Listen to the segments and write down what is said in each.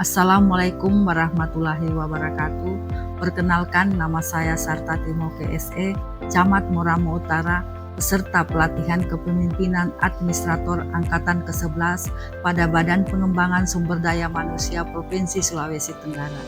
Assalamualaikum warahmatullahi wabarakatuh. Perkenalkan, nama saya Sarta Timoke SE, Camat Moramo Utara, peserta pelatihan kepemimpinan administrator Angkatan ke-11 pada Badan Pengembangan Sumber Daya Manusia Provinsi Sulawesi Tenggara.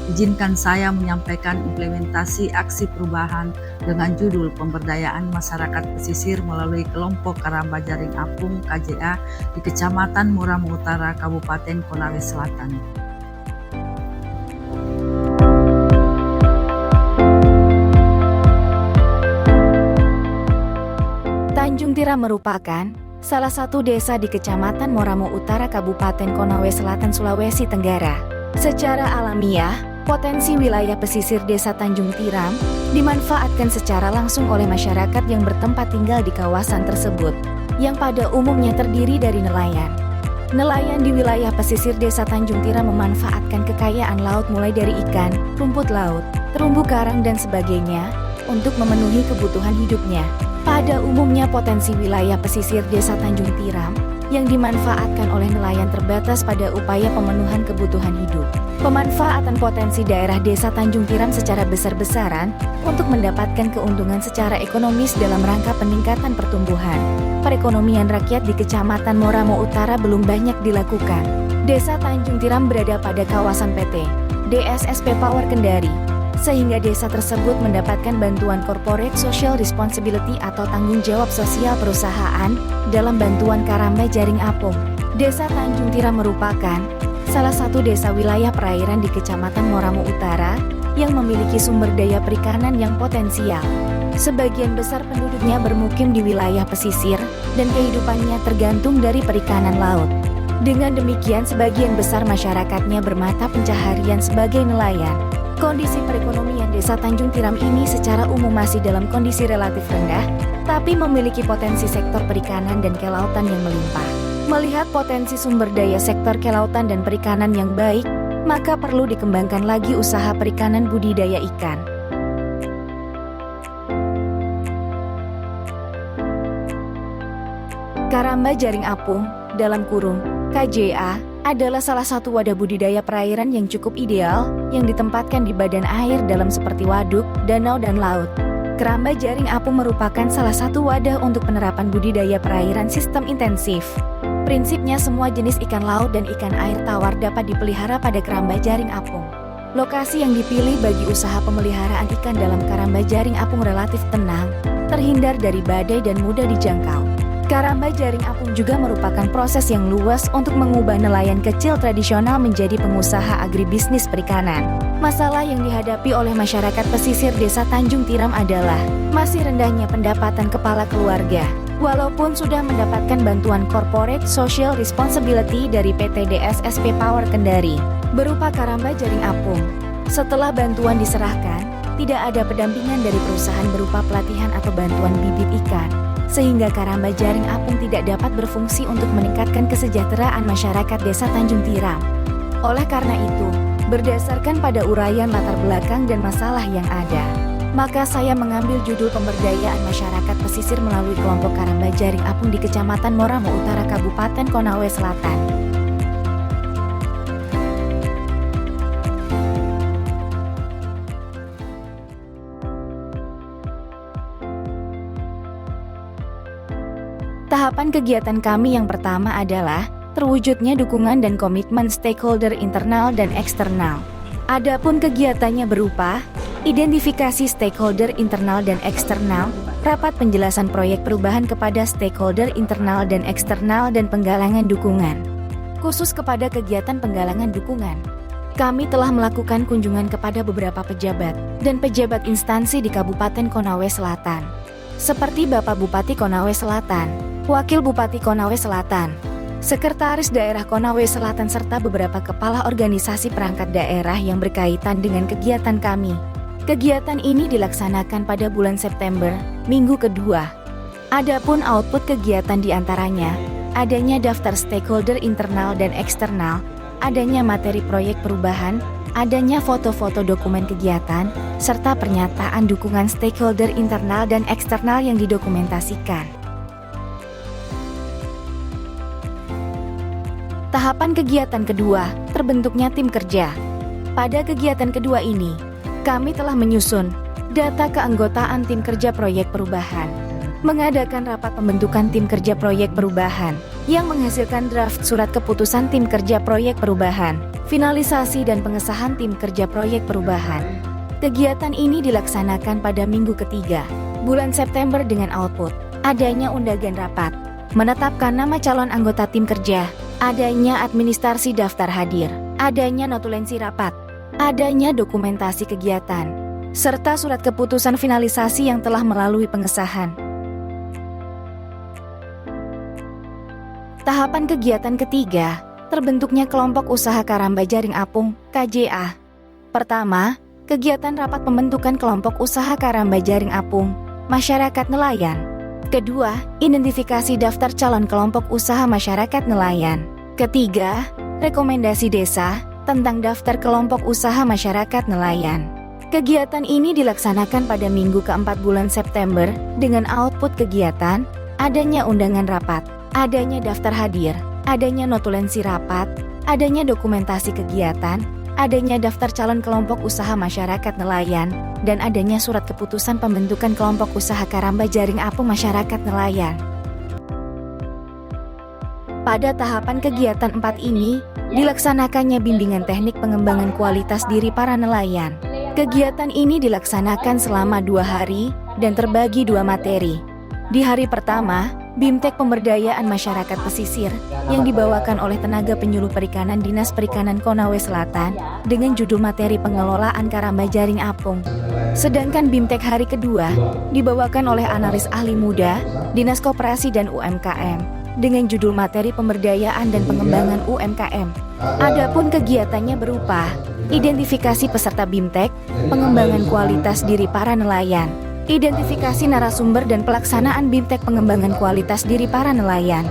Izinkan saya menyampaikan implementasi aksi perubahan dengan judul Pemberdayaan Masyarakat Pesisir melalui kelompok Karamba Jaring Apung KJA di Kecamatan Moramo Utara, Kabupaten Konawe Selatan. Tanjung Tiram merupakan salah satu desa di Kecamatan Moramo Utara, Kabupaten Konawe Selatan, Sulawesi Tenggara. Secara alamiah, potensi wilayah pesisir desa Tanjung Tiram dimanfaatkan secara langsung oleh masyarakat yang bertempat tinggal di kawasan tersebut, yang pada umumnya terdiri dari nelayan. Nelayan di wilayah pesisir desa Tanjung Tiram memanfaatkan kekayaan laut mulai dari ikan, rumput laut, terumbu karang dan sebagainya untuk memenuhi kebutuhan hidupnya. Pada umumnya potensi wilayah pesisir desa Tanjung Tiram yang dimanfaatkan oleh nelayan terbatas pada upaya pemenuhan kebutuhan hidup. Pemanfaatan potensi daerah desa Tanjung Tiram secara besar-besaran untuk mendapatkan keuntungan secara ekonomis dalam rangka peningkatan pertumbuhan perekonomian rakyat di Kecamatan Moramo Utara belum banyak dilakukan. Desa Tanjung Tiram berada pada kawasan PT DSSP Power Kendari, sehingga desa tersebut mendapatkan bantuan Corporate Social Responsibility atau tanggung jawab sosial perusahaan dalam bantuan Karamba Jaring Apung. Desa Tanjung Tiram merupakan salah satu desa wilayah perairan di Kecamatan Moramo Utara yang memiliki sumber daya perikanan yang potensial. Sebagian besar penduduknya bermukim di wilayah pesisir dan kehidupannya tergantung dari perikanan laut. Dengan demikian, sebagian besar masyarakatnya bermata pencaharian sebagai nelayan. Kondisi perekonomian desa Tanjung Tiram ini secara umum masih dalam kondisi relatif rendah, tapi memiliki potensi sektor perikanan dan kelautan yang melimpah. Melihat potensi sumber daya sektor kelautan dan perikanan yang baik, maka perlu dikembangkan lagi usaha perikanan budidaya ikan. Karamba Jaring Apung, dalam kurung KJA, adalah salah satu wadah budidaya perairan yang cukup ideal yang ditempatkan di badan air dalam seperti waduk, danau, dan laut. Karamba Jaring Apung merupakan salah satu wadah untuk penerapan budidaya perairan sistem intensif. Prinsipnya semua jenis ikan laut dan ikan air tawar dapat dipelihara pada Karamba Jaring Apung. Lokasi yang dipilih bagi usaha pemeliharaan ikan dalam Karamba Jaring Apung relatif tenang, terhindar dari badai dan mudah dijangkau. Karamba Jaring Apung juga merupakan proses yang luas untuk mengubah nelayan kecil tradisional menjadi pengusaha agribisnis perikanan. Masalah yang dihadapi oleh masyarakat pesisir desa Tanjung Tiram adalah masih rendahnya pendapatan kepala keluarga. Walaupun sudah mendapatkan bantuan Corporate Social Responsibility dari PT DSSP Power Kendari berupa Karamba Jaring Apung, setelah bantuan diserahkan, tidak ada pendampingan dari perusahaan berupa pelatihan atau bantuan bibit ikan, sehingga Karamba Jaring Apung tidak dapat berfungsi untuk meningkatkan kesejahteraan masyarakat desa Tanjung Tiram. Oleh karena itu, berdasarkan pada uraian latar belakang dan masalah yang ada, maka saya mengambil judul Pemberdayaan Masyarakat Pesisir melalui kelompok Karamba Jaring Apung di Kecamatan Moramo Utara, Kabupaten Konawe Selatan. Tahapan kegiatan kami yang pertama adalah terwujudnya dukungan dan komitmen stakeholder internal dan eksternal. Adapun kegiatannya berupa identifikasi stakeholder internal dan eksternal, rapat penjelasan proyek perubahan kepada stakeholder internal dan eksternal, dan penggalangan dukungan. Khusus kepada kegiatan penggalangan dukungan, kami telah melakukan kunjungan kepada beberapa pejabat dan pejabat instansi di Kabupaten Konawe Selatan, seperti Bapak Bupati Konawe Selatan, Wakil Bupati Konawe Selatan, Sekretaris Daerah Konawe Selatan, serta beberapa kepala organisasi perangkat daerah yang berkaitan dengan kegiatan kami. Kegiatan ini dilaksanakan pada bulan September, minggu kedua. Adapun output kegiatan diantaranya, adanya daftar stakeholder internal dan eksternal, adanya materi proyek perubahan, adanya foto-foto dokumen kegiatan, serta pernyataan dukungan stakeholder internal dan eksternal yang didokumentasikan. Tahapan Tahapan kegiatan kedua, terbentuknya tim kerja. Pada kegiatan kedua ini, kami telah menyusun data keanggotaan tim kerja proyek perubahan, mengadakan rapat pembentukan tim kerja proyek perubahan, yang menghasilkan draft surat keputusan tim kerja proyek perubahan, finalisasi dan pengesahan tim kerja proyek perubahan. Kegiatan ini dilaksanakan pada minggu ketiga, bulan September dengan output adanya undangan rapat, menetapkan nama calon anggota tim kerja, adanya administrasi daftar hadir, adanya notulensi rapat, adanya dokumentasi kegiatan, serta surat keputusan finalisasi yang telah melalui pengesahan. Tahapan kegiatan ketiga, terbentuknya kelompok usaha Karamba Jaring Apung, KJA. Pertama, kegiatan rapat pembentukan kelompok usaha Karamba Jaring Apung, masyarakat nelayan. Kedua, identifikasi daftar calon kelompok usaha masyarakat nelayan. Ketiga, rekomendasi desa tentang daftar kelompok usaha masyarakat nelayan. Kegiatan ini dilaksanakan pada minggu keempat bulan September dengan output kegiatan, adanya undangan rapat, adanya daftar hadir, adanya notulensi rapat, adanya dokumentasi kegiatan, adanya daftar calon kelompok usaha masyarakat nelayan, dan adanya surat keputusan pembentukan kelompok usaha Karamba Jaring Apung masyarakat nelayan. Pada tahapan kegiatan 4 ini, dilaksanakannya bimbingan teknik pengembangan kualitas diri para nelayan. Kegiatan ini dilaksanakan selama 2 hari dan terbagi 2 materi. Di hari pertama, BIMTEK Pemberdayaan Masyarakat Pesisir yang dibawakan oleh tenaga penyuluh perikanan Dinas Perikanan Konawe Selatan dengan judul materi pengelolaan Karamba Jaring Apung. Sedangkan BIMTEK hari kedua dibawakan oleh analis ahli muda Dinas Koperasi dan UMKM dengan judul materi pemberdayaan dan pengembangan UMKM. Adapun kegiatannya berupa identifikasi peserta BIMTEK, pengembangan kualitas diri para nelayan, identifikasi narasumber dan pelaksanaan BIMTEK pengembangan kualitas diri para nelayan.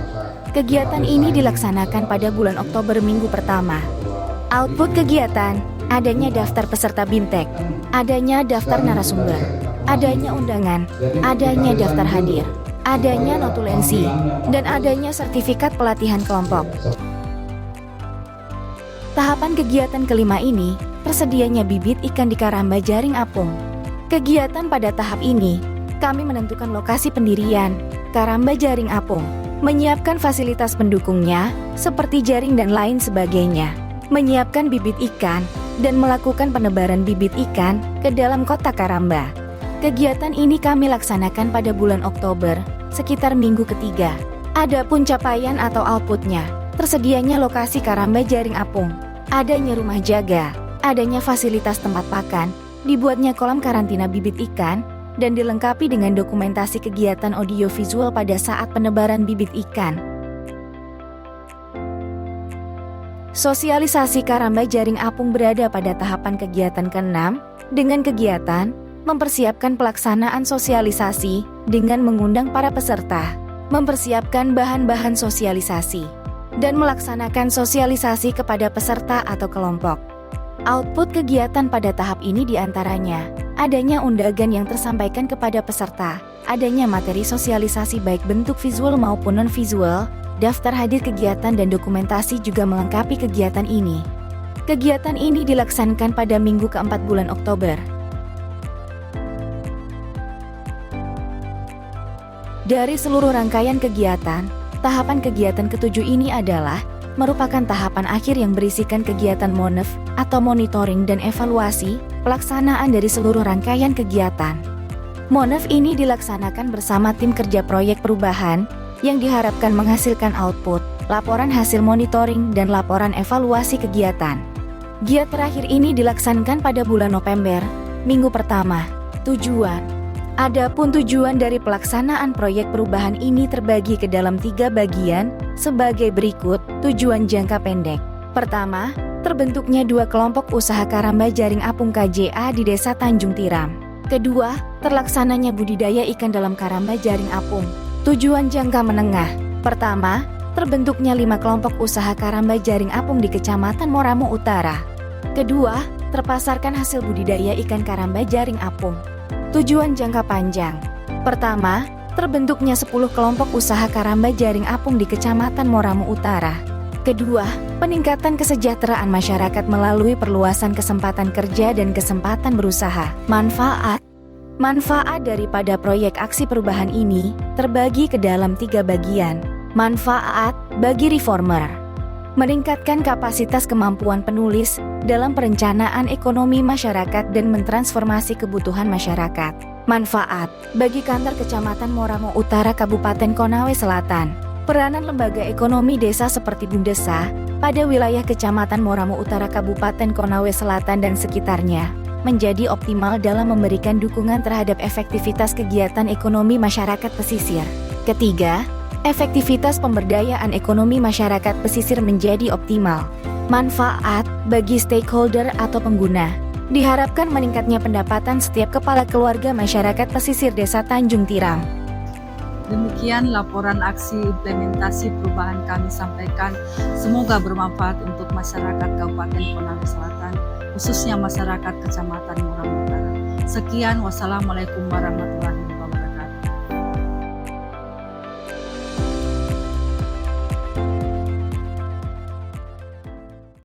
Kegiatan ini dilaksanakan pada bulan Oktober minggu pertama. Output kegiatan, adanya daftar peserta BIMTEK, adanya daftar narasumber, adanya undangan, adanya daftar hadir, adanya notulensi, dan adanya sertifikat pelatihan kelompok. Tahapan kegiatan kelima ini, tersedianya bibit ikan di Karamba Jaring Apung. Kegiatan pada tahap ini, kami menentukan lokasi pendirian Karamba Jaring Apung, menyiapkan fasilitas pendukungnya seperti jaring dan lain sebagainya, menyiapkan bibit ikan, dan melakukan penebaran bibit ikan ke dalam kota Karamba. Kegiatan ini kami laksanakan pada bulan Oktober, sekitar minggu ketiga. Adapun capaian atau outputnya, tersedianya lokasi Karamba Jaring Apung, adanya rumah jaga, adanya fasilitas tempat pakan, dibuatnya kolam karantina bibit ikan, dan dilengkapi dengan dokumentasi kegiatan audiovisual pada saat penebaran bibit ikan. Sosialisasi Karamba Jaring Apung berada pada tahapan kegiatan ke-6, dengan kegiatan mempersiapkan pelaksanaan sosialisasi dengan mengundang para peserta, mempersiapkan bahan-bahan sosialisasi, dan melaksanakan sosialisasi kepada peserta atau kelompok. Output kegiatan pada tahap ini diantaranya, adanya undangan yang tersampaikan kepada peserta, adanya materi sosialisasi baik bentuk visual maupun non-visual, daftar hadir kegiatan dan dokumentasi juga melengkapi kegiatan ini. Kegiatan ini dilaksanakan pada minggu keempat bulan Oktober. Dari seluruh rangkaian kegiatan, tahapan kegiatan ketujuh ini adalah merupakan tahapan akhir yang berisikan kegiatan MONEF atau monitoring dan evaluasi pelaksanaan dari seluruh rangkaian kegiatan. MONEF ini dilaksanakan bersama tim kerja proyek perubahan yang diharapkan menghasilkan output, laporan hasil monitoring dan laporan evaluasi kegiatan. Giat terakhir ini dilaksanakan pada bulan November, minggu pertama. Tujuan. Adapun tujuan dari pelaksanaan proyek perubahan ini terbagi ke dalam 3 bagian sebagai berikut. Tujuan jangka pendek. Pertama, terbentuknya 2 kelompok usaha Karamba Jaring Apung KJA di Desa Tanjung Tiram. Kedua, terlaksananya budidaya ikan dalam Karamba Jaring Apung. Tujuan jangka menengah. Pertama, terbentuknya 5 kelompok usaha Karamba Jaring Apung di Kecamatan Moramo Utara. Kedua, terpasarkan hasil budidaya ikan Karamba Jaring Apung. Tujuan jangka panjang. Pertama, terbentuknya 10 kelompok usaha Karamba Jaring Apung di Kecamatan Moramo Utara. Kedua, peningkatan kesejahteraan masyarakat melalui perluasan kesempatan kerja dan kesempatan berusaha. Manfaat daripada proyek aksi perubahan ini terbagi ke dalam 3 bagian. Manfaat bagi reformer: meningkatkan kapasitas kemampuan penulis dalam perencanaan ekonomi masyarakat dan mentransformasi kebutuhan masyarakat. Manfaat bagi kantor Kecamatan Moramo Utara Kabupaten Konawe Selatan: peranan lembaga ekonomi desa seperti Bumdesa pada wilayah Kecamatan Moramo Utara Kabupaten Konawe Selatan dan sekitarnya menjadi optimal dalam memberikan dukungan terhadap efektivitas kegiatan ekonomi masyarakat pesisir. Ketiga, efektivitas pemberdayaan ekonomi masyarakat pesisir menjadi optimal. Manfaat bagi stakeholder atau pengguna: diharapkan meningkatnya pendapatan setiap kepala keluarga masyarakat pesisir Desa Tanjung Tiram. Demikian laporan aksi implementasi perubahan kami sampaikan. Semoga bermanfaat untuk masyarakat Kabupaten Konawe Selatan, khususnya masyarakat Kecamatan Moramo Utara. Sekian, wassalamualaikum warahmatullahi wabarakatuh.